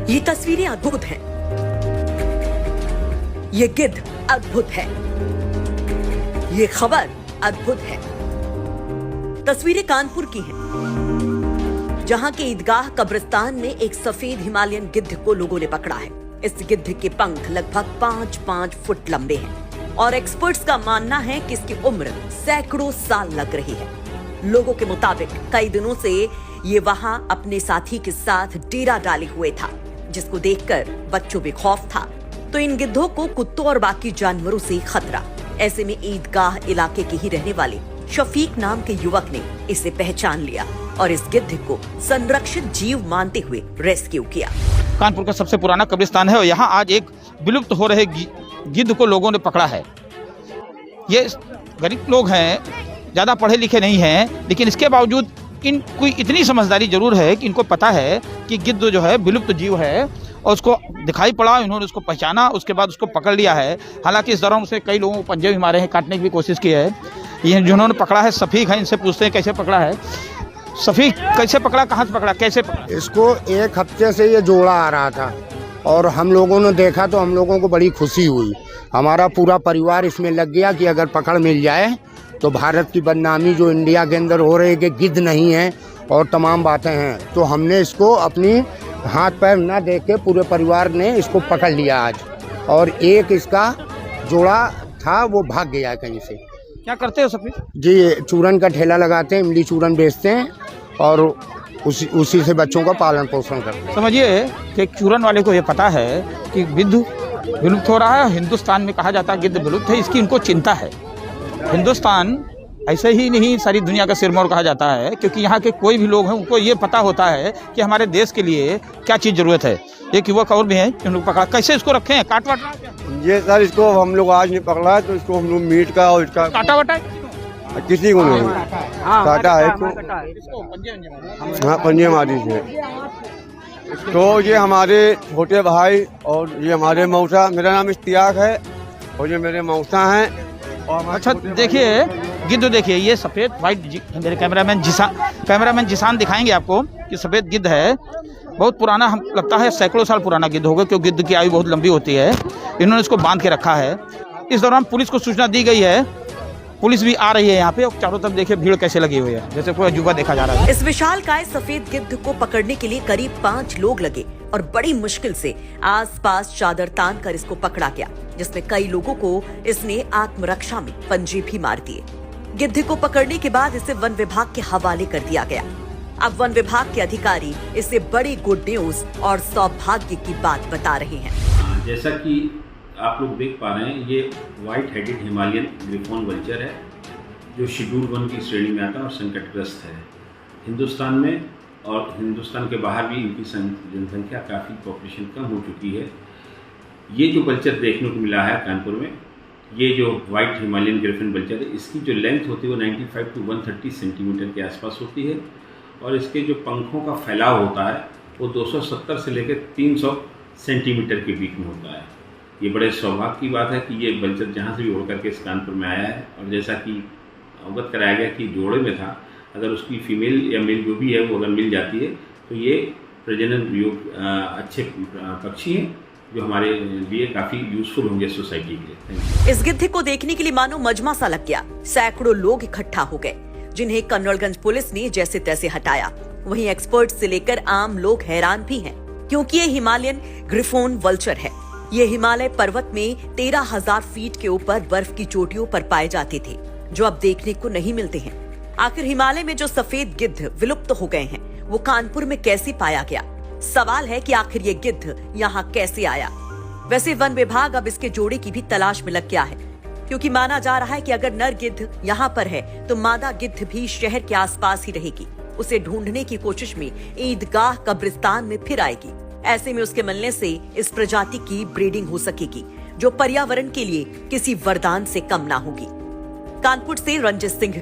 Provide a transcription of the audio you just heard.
ये तस्वीरें अद्भुत हैं। ये गिद्ध अद्भुत है। ये खबर अद्भुत है। तस्वीरें कानपुर की हैं, जहां के ईदगाह कब्रिस्तान में एक सफेद हिमालयन गिद्ध को लोगों ने पकड़ा है। इस गिद्ध के पंख लगभग 5-5 फुट लंबे हैं और एक्सपर्ट्स का मानना है कि इसकी उम्र सैकड़ों साल लग रही है। लोगों के मुताबिक कई दिनों से ये वहां अपने साथी के साथ डेरा डाले हुए था, जिसको देखकर बच्चों में खौफ था तो इन गिद्धों को कुत्तों और बाकी जानवरों से खतरा। ऐसे में ईदगाह इलाके के ही रहने वाले शफीक नाम के युवक ने इसे पहचान लिया और इस गिद्ध को संरक्षित जीव मानते हुए रेस्क्यू किया। कानपुर का सबसे पुराना कब्रिस्तान है और यहाँ आज एक विलुप्त हो रहे गिद्ध को लोगों ने पकड़ा है। ये गरीब लोग हैं, ज़्यादा पढ़े लिखे नहीं हैं, लेकिन इसके बावजूद इनको इतनी समझदारी जरूर है कि इनको पता है कि गिद्ध जो है विलुप्त जीव है और उसको दिखाई पड़ा, इन्होंने उसको पहचाना, उसके बाद उसको पकड़ लिया है। हालांकि इस दौरान उसे कई लोगों को पंजे भी मारे हैं, काटने की भी कोशिश की है। ये जिन्होंने पकड़ा है सफीक है, इनसे पूछते हैं कैसे पकड़ा है। सफीक कैसे पकड़ा, कहाँ से पकड़ा, कैसे पकड़ा? इसको एक हफ्ते से ये जोड़ा आ रहा था और हम लोगों ने देखा तो हम लोगों को बड़ी खुशी हुई। हमारा पूरा परिवार इसमें लग गया कि अगर पकड़ मिल जाए तो भारत की बदनामी जो इंडिया के अंदर हो रही है कि गिद्ध नहीं है और तमाम बातें हैं, तो हमने इसको अपनी हाथ पैर ना देख के पूरे परिवार ने इसको पकड़ लिया आज। और एक इसका जोड़ा था वो भाग गया कहीं से। क्या करते हो सफीक जी? चूरन का ठेला लगाते हैं, इमली चूरन बेचते हैं और उसी से बच्चों का पालन पोषण करते हैं। समझिए कि चूरन वाले को ये पता है कि गिद्ध विलुप्त हो रहा है। हिंदुस्तान में कहा जाता है गिद्ध विलुप्त है, इसकी इनको चिंता है। हिंदुस्तान ऐसे ही नहीं सारी दुनिया का सिरमौर कहा जाता है, क्योंकि यहाँ के कोई भी लोग हैं उनको ये पता होता है कि हमारे देश के लिए क्या चीज़ जरूरत है। एक युवक और भी है जो लोग पकड़ा, कैसे इसको रखे हैं, काट वाट? ये सर इसको हम लोग आज नहीं पकड़ा है, तो इसको हम लोग मीट का और इसका काटा वाटा किसी को नहीं काटा है इसको। हाँ, पंजे मारी थे। तो ये हमारे छोटे भाई और ये हमारे मौसा, मेरा नाम इश्तियाक है और ये मेरे मौसा हैं। अच्छा देखिए गिद्ध, देखिए ये सफ़ेद वाइट, मेरे कैमरामैन जिसान दिखाएंगे आपको कि सफ़ेद गिद्ध है। बहुत पुराना, हम लगता है सैकड़ों साल पुराना गिद्ध होगा, क्योंकि गिद्ध की आयु बहुत लंबी होती है। इन्होंने इसको बांध के रखा है। इस दौरान पुलिस को सूचना दी गई है, पुलिस भी आ रही है यहाँ पे और चारों तरफ देखिए भीड़ कैसे लगी हुई है, जैसे कोई अजूबा देखा जा रहा है। इस विशालकाय सफेद गिद्ध को पकड़ने के लिए करीब 5 लोग लगे और बड़ी मुश्किल से आसपास चादर तान कर इसको पकड़ा गया, जिसमें कई लोगों को इसने आत्मरक्षा में पंजे भी मार दिए। गिद्ध को पकड़ने के बाद इसे वन विभाग के हवाले कर दिया गया। अब वन विभाग के अधिकारी इसे बड़ी गुड न्यूज और सौभाग्य की बात बता रहे हैं। जैसा कि आप लोग देख पा रहे हैं, ये white headed Himalayan griffon vulture है जो शेड्यूल 1 की श्रेणी में आता है और संकटग्रस्त है। हिंदुस्तान में और हिंदुस्तान के बाहर भी इनकी जनसंख्या काफ़ी पॉपुलेशन कम हो चुकी है। ये जो वल्चर देखने को मिला है कानपुर में, ये जो व्हाइट हिमालयन ग्रिफिन वल्चर है, इसकी जो लेंथ होती है वो 95 to 130 सेंटीमीटर के आसपास होती है और इसके जो पंखों का फैलाव होता है वो 270 से लेकर 300 सेंटीमीटर के बीच में होता है। ये बड़े सौभाग्य की बात है कि ये वल्चर जहाँ से भी उड़ करके इस कानपुर में आया है और जैसा कि अवगत कराया गया कि जोड़े में था, अगर उसकी फीमेल या मेल जो भी है वो अगर मिल जाती है तो ये प्रजनन योग अच्छे पक्षी हैं जो हमारे लिए काफी यूजफुल होंगे सोसाइटी के लिए। इस गिद्ध को देखने के लिए मानो मजमा सा लग गया। सैकड़ों लोग इकट्ठा हो गए, जिन्हें कन्नौलगंज पुलिस ने जैसे तैसे हटाया। वहीं एक्सपर्ट से लेकर आम लोग हैरान भी हैं, क्योंकि ये हिमालयन ग्रिफोन वल्चर है। ये हिमालय पर्वत में 13,000 फीट के ऊपर बर्फ की चोटियों पर पाए जाते थे, जो अब देखने को नहीं मिलते हैं। आखिर हिमालय में जो सफेद गिद्ध विलुप्त हो गए हैं, वो कानपुर में कैसे पाया गया? सवाल है कि आखिर ये गिद्ध यहाँ कैसे आया? वैसे वन विभाग अब इसके जोड़े की भी तलाश में लग गया है, क्योंकि माना जा रहा है कि अगर नर गिद्ध यहाँ पर है तो मादा गिद्ध भी शहर के आसपास ही रहेगी। उसे ढूंढने की कोशिश में ईदगाह कब्रिस्तान में फिर आएगी। ऐसे में उसके मिलने से इस प्रजाति की ब्रीडिंग हो सकेगी, जो पर्यावरण के लिए किसी वरदान से कम ना होगी। कानपुर से रंजित सिंह।